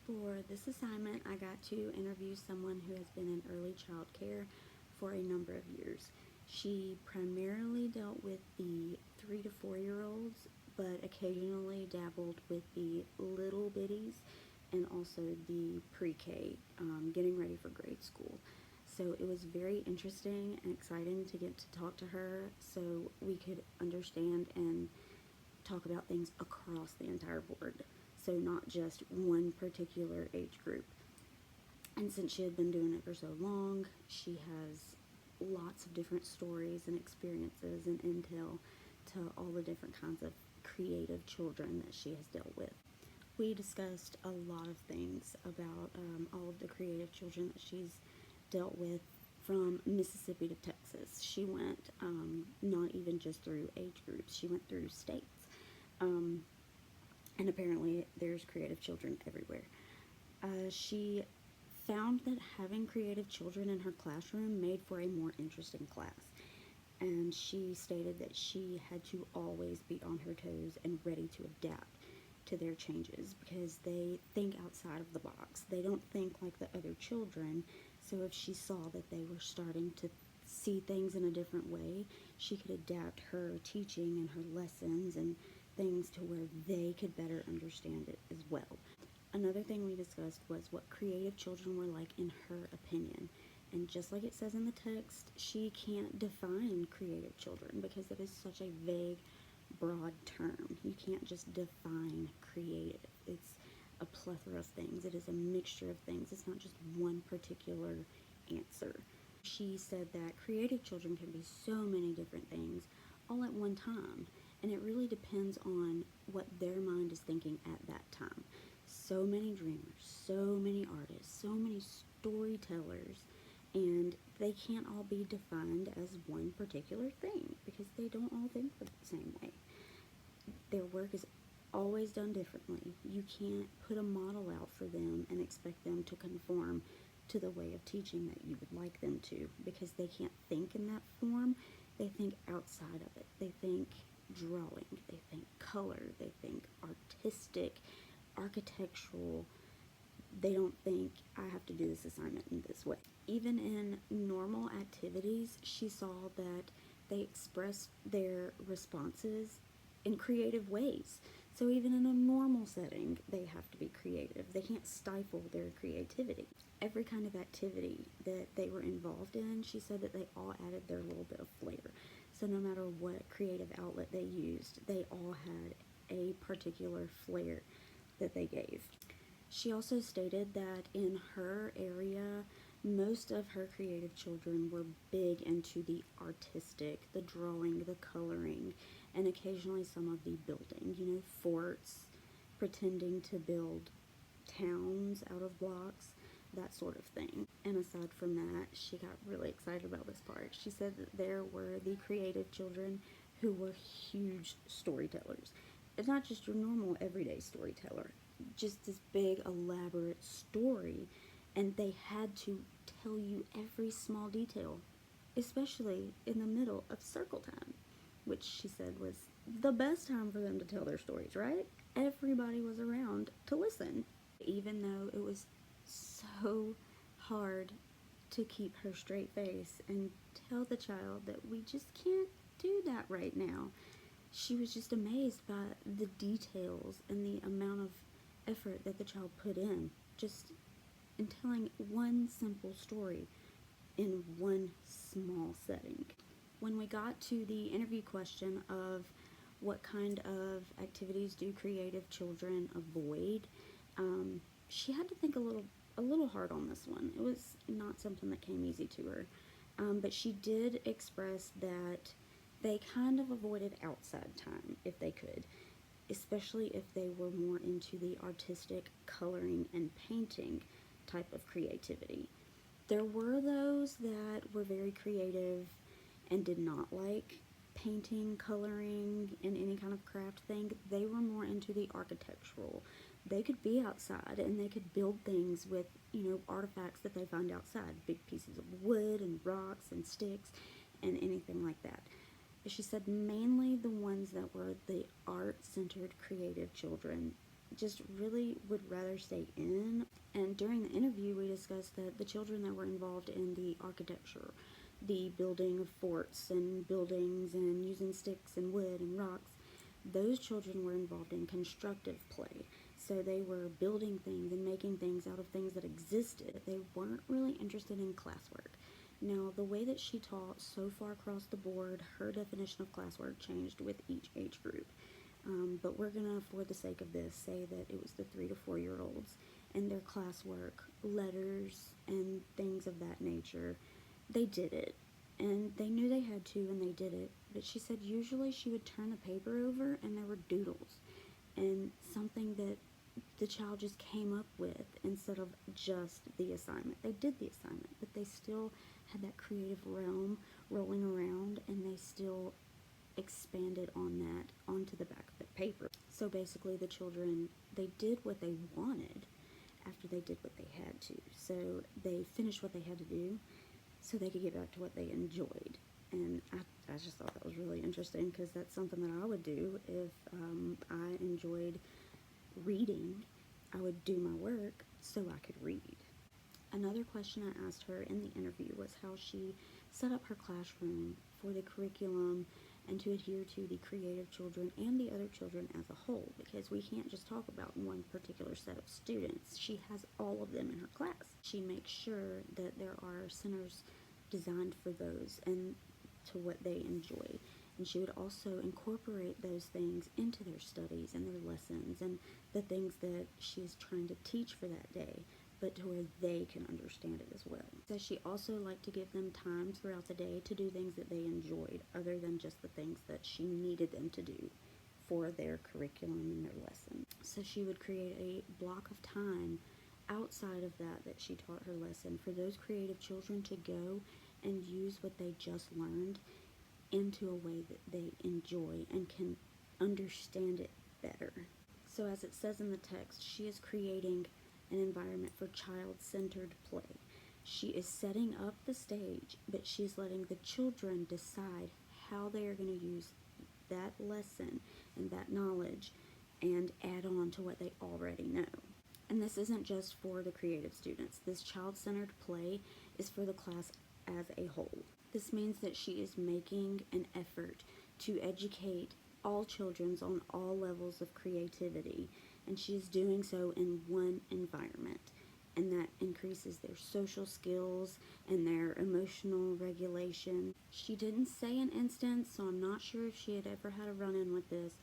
For this assignment, I got to interview someone who has been in early child care for a number of years. She primarily dealt with the 3 to 4 year olds, but occasionally dabbled with the little bitties and also the pre-K, getting ready for grade school. So it was very interesting and exciting to get to talk to her so we could understand and talk about things across the entire board. So not just one particular age group. And since she had been doing it for so long, she has lots of different stories and experiences and intel to all the different kinds of creative children that she has dealt with. We discussed a lot of things about all of the creative children that she's dealt with from Mississippi to Texas. She went not even just through age groups, she went through states. And apparently there's creative children everywhere. She found that having creative children in her classroom made for a more interesting class. And she stated that she had to always be on her toes and ready to adapt to their changes because they think outside of the box. They don't think like the other children. So if she saw that they were starting to see things in a different way, she could adapt her teaching and her lessons and things to where they could better understand it as well. Another thing we discussed was what creative children were like in her opinion. And just like it says in the text, she can't define creative children because it is such a vague, broad term. You can't just define creative. It's a plethora of things. It is a mixture of things. It's not just one particular answer. She said that creative children can be so many different things all at one time, and it really depends on what their mind is thinking at that time. So many dreamers, so many artists, so many storytellers, and they can't all be defined as one particular thing because they don't all think the same way. Their work is always done differently. You can't put a model out for them and expect them to conform to the way of teaching that you would like them to because they can't think in that form. They think outside of it. They think drawing, they think color, they think artistic, architectural. They don't think I have to do this assignment in this way. Even in normal activities, she saw that they expressed their responses in creative ways. So even in a normal setting, they have to be creative. They can't stifle their creativity. Every kind of activity that they were involved in, she said that they all added their little bit of flair. So no matter what creative outlet they used, they all had a particular flair that they gave. She also stated that in her area, most of her creative children were big into the artistic, the drawing, the coloring, and occasionally some of the building, forts, pretending to build towns out of blocks, that sort of thing. And aside from that, she got really excited about this part. She said that there were the creative children who were huge storytellers. It's not just your normal everyday storyteller, just this big elaborate story, and they had to tell you every small detail, especially in the middle of circle time, which she said was the best time for them to tell their stories, right? Everybody was around to listen, even though it was so hard to keep her straight face and tell the child that we just can't do that right now. She was just amazed by the details and the amount of effort that the child put in just in telling one simple story in one small setting. When we got to the interview question of what kind of activities do creative children avoid, she had to think a little hard on this one. It was not something that came easy to her, but she did express that they kind of avoided outside time if they could, especially if they were more into the artistic coloring and painting type of creativity. There were those that were very creative and did not like painting, coloring, and any kind of craft thing. They were more into the architectural. They could be outside and they could build things with, artifacts that they found outside, big pieces of wood and rocks and sticks and anything like that. But she said mainly the ones that were the art-centered creative children just really would rather stay in. And during the interview, we discussed that the children that were involved in the architecture, the building of forts and buildings and using sticks and wood and rocks, those children were involved in constructive play. So they were building things and making things out of things that existed. They weren't really interested in classwork. Now, the way that she taught so far across the board, her definition of classwork changed with each age group. But we're going to, for the sake of this, say that it was the 3 to 4 year olds and their classwork, letters, and things of that nature. They did it, and they knew they had to, and they did it. But she said usually she would turn the paper over and there were doodles and something that the child just came up with instead of just the assignment. They did the assignment, but they still had that creative realm rolling around, and they still expanded on that onto the back of the paper. So basically the children, they did what they wanted after they did what they had to. So they finished what they had to do so they could get back to what they enjoyed. And I just thought that was really interesting, because that's something that I would do if I enjoyed reading. I would do my work so I could read. Another question I asked her in the interview was how she set up her classroom for the curriculum and to adhere to the creative children and the other children as a whole, because we can't just talk about one particular set of students. She has all of them in her class. She makes sure that there are centers designed for those and to what they enjoy. And she would also incorporate those things into their studies and their lessons and the things that she's trying to teach for that day, but to where they can understand it as well. So she also liked to give them time throughout the day to do things that they enjoyed, other than just the things that she needed them to do for their curriculum and their lesson. So she would create a block of time outside of that she taught her lesson for those creative children to go and use what they just learned into a way that they enjoy and can understand it better. So as it says in the text, she is creating an environment for child-centered play. She is setting up the stage, but she's letting the children decide how they are going to use that lesson and that knowledge and add on to what they already know. And this isn't just for the creative students. This child-centered play is for the class as a whole. This means that she is making an effort to educate all children on all levels of creativity, and she is doing so in one environment, and that increases their social skills and their emotional regulation. She didn't say an instance, so I'm not sure if she had ever had a run-in with this,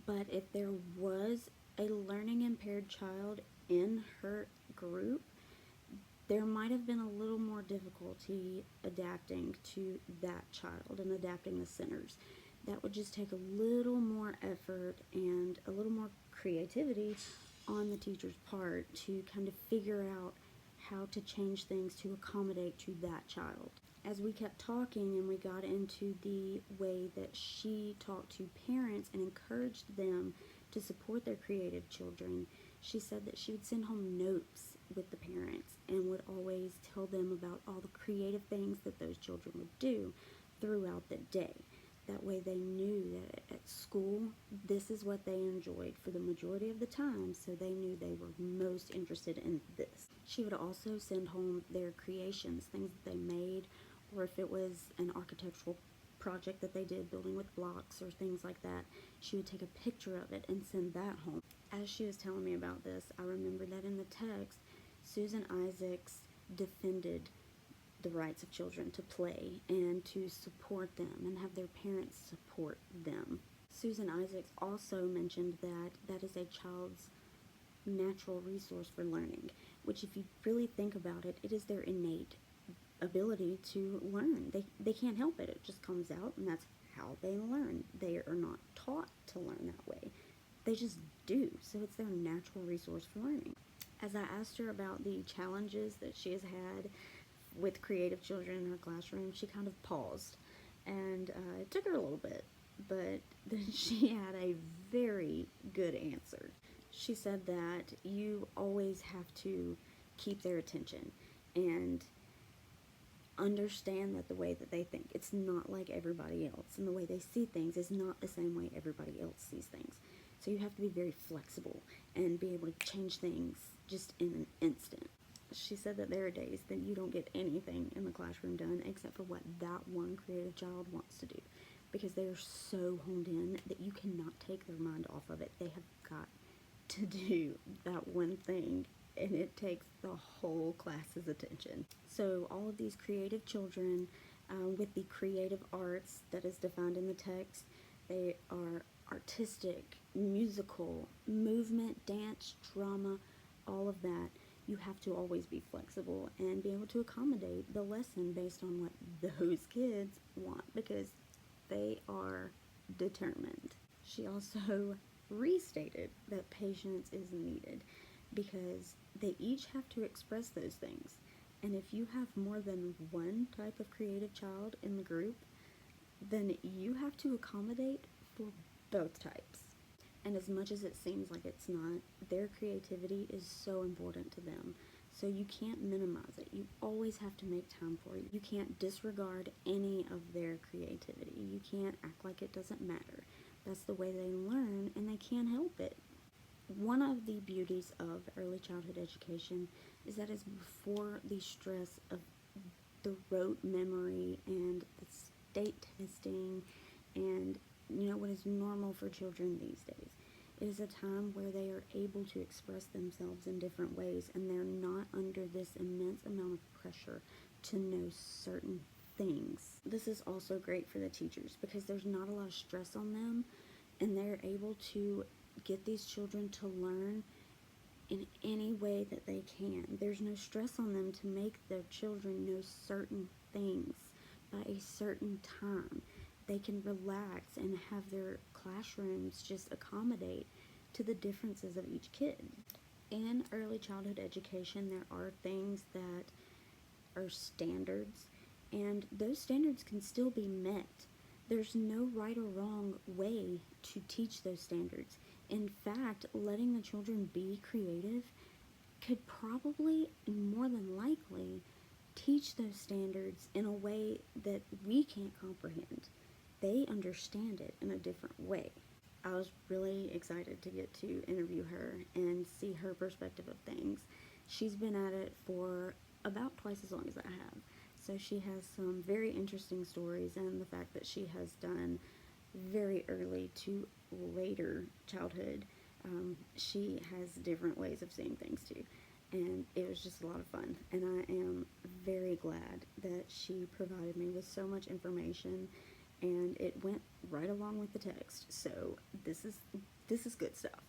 but if there was a learning impaired child in her group, there might have been a little more difficulty adapting to that child and adapting the centers. That would just take a little more effort and a little more creativity on the teacher's part to kind of figure out how to change things to accommodate to that child. As we kept talking and we got into the way that she talked to parents and encouraged them to support their creative children, she said that she would send home notes with the parents and would always tell them about all the creative things that those children would do throughout the day. That way they knew that at school, this is what they enjoyed for the majority of the time, so they knew they were most interested in this. She would also send home their creations, things that they made, or if it was an architectural project that they did, building with blocks or things like that, she would take a picture of it and send that home. As she was telling me about this, I remember that in the text, Susan Isaacs defended the rights of children to play and to support them and have their parents support them. Susan Isaacs also mentioned that that is a child's natural resource for learning, which if you really think about it, it is their innate ability to learn. They can't help it. It just comes out, and that's how they learn. They are not taught to learn that way. They just do. So it's their natural resource for learning. As I asked her about the challenges that she has had with creative children in her classroom, she kind of paused, and it took her a little bit, but then she had a very good answer. She said that you always have to keep their attention and understand that the way that they think, it's not like everybody else, and the way they see things is not the same way everybody else sees things. So you have to be very flexible and be able to change things just in an instant. She said that there are days that you don't get anything in the classroom done except for what that one creative child wants to do, because they are so honed in that you cannot take their mind off of it. They have got to do that one thing, and it takes the whole class's attention. So all of these creative children, with the creative arts that is defined in the text, they are artistic, musical, movement, dance, drama, all of that. You have to always be flexible and be able to accommodate the lesson based on what those kids want, because they are determined. She also restated that patience is needed because they each have to express those things. And if you have more than one type of creative child in the group, then you have to accommodate for both types. And as much as it seems like it's not, their creativity is so important to them. So you can't minimize it. You always have to make time for it. You can't disregard any of their creativity. You can't act like it doesn't matter. That's the way they learn, and they can't help it. One of the beauties of early childhood education is that it's before the stress of the rote memory and the state testing and what is normal for children these days. It is a time where they are able to express themselves in different ways, and they're not under this immense amount of pressure to know certain things. This is also great for the teachers because there's not a lot of stress on them, and they're able to get these children to learn in any way that they can. There's no stress on them to make their children know certain things by a certain time. They can relax and have their classrooms just accommodate to the differences of each kid. In early childhood education, there are things that are standards, and those standards can still be met. There's no right or wrong way to teach those standards. In fact, letting the children be creative could probably, more than likely, teach those standards in a way that we can't comprehend. They understand it in a different way. I was really excited to get to interview her and see her perspective of things. She's been at it for about twice as long as I have. So she has some very interesting stories, and the fact that she has done very early to later childhood, she has different ways of seeing things too. And it was just a lot of fun, and I am very glad that she provided me with so much information, and it went right along with the text. So this is good stuff.